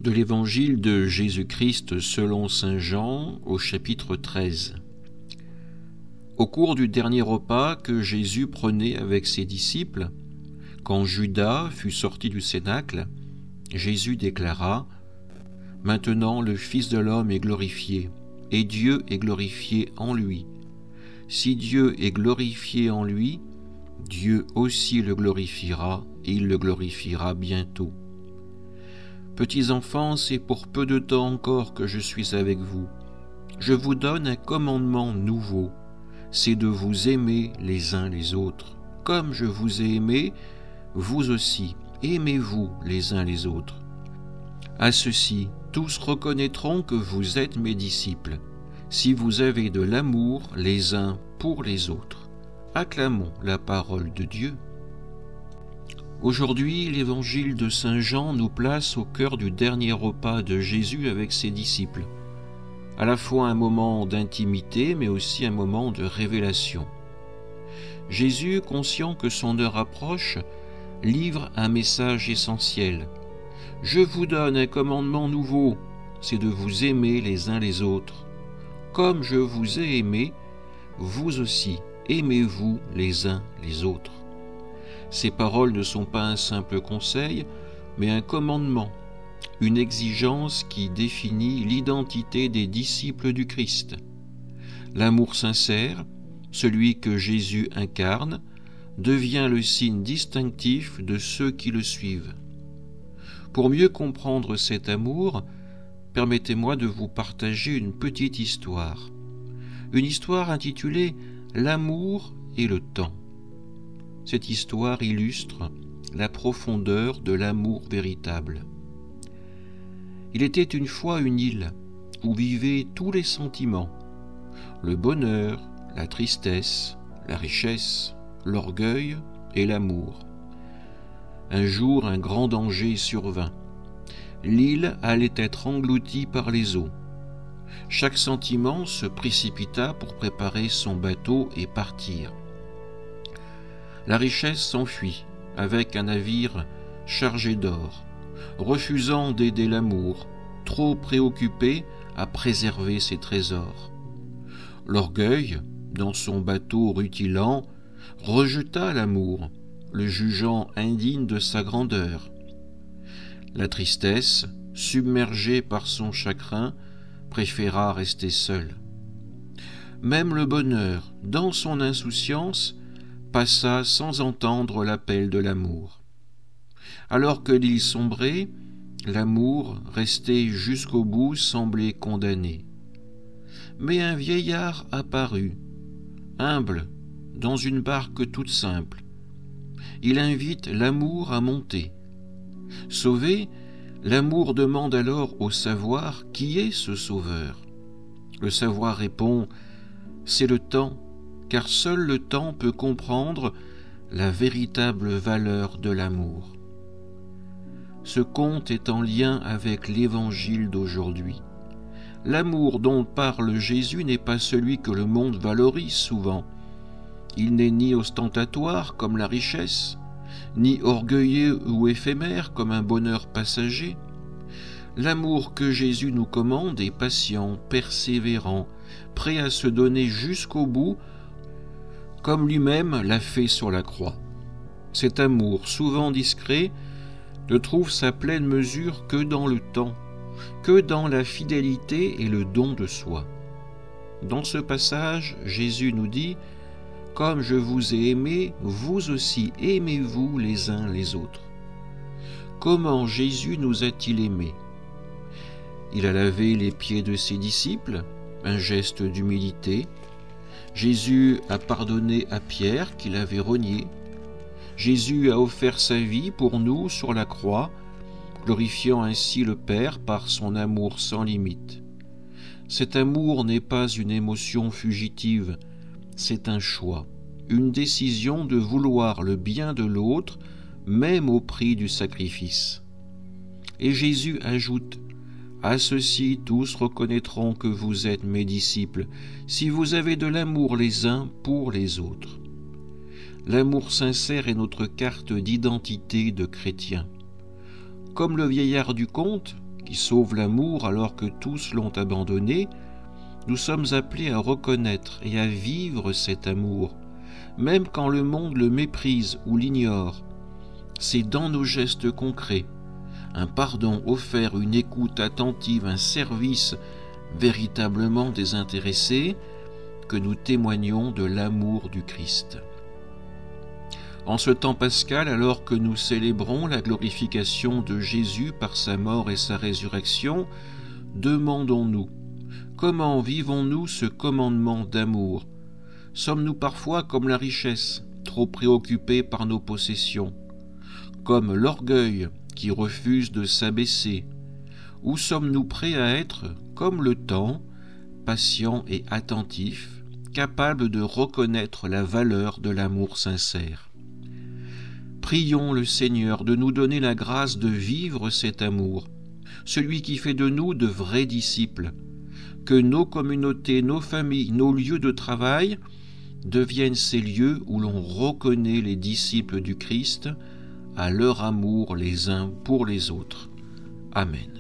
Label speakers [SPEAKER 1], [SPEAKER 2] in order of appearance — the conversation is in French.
[SPEAKER 1] De l'Évangile de Jésus-Christ selon saint Jean au chapitre 13. Au cours du dernier repas que Jésus prenait avec ses disciples, quand Judas fut sorti du cénacle, Jésus déclara : « Maintenant le Fils de l'homme est glorifié, et Dieu est glorifié en lui. Si Dieu est glorifié en lui, Dieu aussi le glorifiera, et il le glorifiera bientôt. Petits enfants, c'est pour peu de temps encore que je suis avec vous. Je vous donne un commandement nouveau, c'est de vous aimer les uns les autres. Comme je vous ai aimé, vous aussi, aimez-vous les uns les autres. À ceci, tous reconnaîtront que vous êtes mes disciples, si vous avez de l'amour les uns pour les autres. Acclamons la parole de Dieu. Aujourd'hui, l'évangile de saint Jean nous place au cœur du dernier repas de Jésus avec ses disciples. À la fois un moment d'intimité, mais aussi un moment de révélation. Jésus, conscient que son heure approche, livre un message essentiel. « Je vous donne un commandement nouveau, c'est de vous aimer les uns les autres. Comme je vous ai aimé, vous aussi, aimez-vous les uns les autres. » Ces paroles ne sont pas un simple conseil, mais un commandement, une exigence qui définit l'identité des disciples du Christ. L'amour sincère, celui que Jésus incarne, devient le signe distinctif de ceux qui le suivent. Pour mieux comprendre cet amour, permettez-moi de vous partager une petite histoire. Une histoire intitulée « L'amour et le temps ». Cette histoire illustre la profondeur de l'amour véritable. Il était une fois une île où vivaient tous les sentiments, le bonheur, la tristesse, la richesse, l'orgueil et l'amour. Un jour, un grand danger survint. L'île allait être engloutie par les eaux. Chaque sentiment se précipita pour préparer son bateau et partir. La richesse s'enfuit avec un navire chargé d'or, refusant d'aider l'amour, trop préoccupé à préserver ses trésors. L'orgueil, dans son bateau rutilant, rejeta l'amour, le jugeant indigne de sa grandeur. La tristesse, submergée par son chagrin, préféra rester seule. Même le bonheur, dans son insouciance, passa sans entendre l'appel de l'amour. Alors que l'île sombrait, l'amour, resté jusqu'au bout, semblait condamné. Mais un vieillard apparut, humble, dans une barque toute simple. Il invite l'amour à monter. Sauvé, l'amour demande alors au savoir qui est ce sauveur. Le savoir répond « C'est le temps ». Car seul le temps peut comprendre la véritable valeur de l'amour. Ce conte est en lien avec l'évangile d'aujourd'hui. L'amour dont parle Jésus n'est pas celui que le monde valorise souvent. Il n'est ni ostentatoire comme la richesse, ni orgueilleux ou éphémère comme un bonheur passager. L'amour que Jésus nous commande est patient, persévérant, prêt à se donner jusqu'au bout, comme lui-même l'a fait sur la croix. Cet amour, souvent discret, ne trouve sa pleine mesure que dans le temps, que dans la fidélité et le don de soi. Dans ce passage, Jésus nous dit « Comme je vous ai aimé, vous aussi aimez-vous les uns les autres. » Comment Jésus nous a-t-il aimés ? Il a lavé les pieds de ses disciples, un geste d'humilité. Jésus a pardonné à Pierre qui l'avait renié. Jésus a offert sa vie pour nous sur la croix, glorifiant ainsi le Père par son amour sans limite. Cet amour n'est pas une émotion fugitive, c'est un choix, une décision de vouloir le bien de l'autre, même au prix du sacrifice. Et Jésus ajoute « À ceci tous reconnaîtront que vous êtes mes disciples, si vous avez de l'amour les uns pour les autres. » L'amour sincère est notre carte d'identité de chrétien. Comme le vieillard du conte, qui sauve l'amour alors que tous l'ont abandonné, nous sommes appelés à reconnaître et à vivre cet amour, même quand le monde le méprise ou l'ignore. C'est dans nos gestes concrets, un pardon offert, une écoute attentive, un service véritablement désintéressé, que nous témoignons de l'amour du Christ. En ce temps pascal, alors que nous célébrons la glorification de Jésus par sa mort et sa résurrection, demandons-nous, comment vivons-nous ce commandement d'amour? Sommes-nous parfois comme la richesse, trop préoccupés par nos possessions, comme l'orgueil qui refuse de s'abaisser, ou sommes-nous prêts à être, comme le temps, patients et attentifs, capables de reconnaître la valeur de l'amour sincère? Prions le Seigneur de nous donner la grâce de vivre cet amour, celui qui fait de nous de vrais disciples, que nos communautés, nos familles, nos lieux de travail deviennent ces lieux où l'on reconnaît les disciples du Christ à leur amour les uns pour les autres. Amen.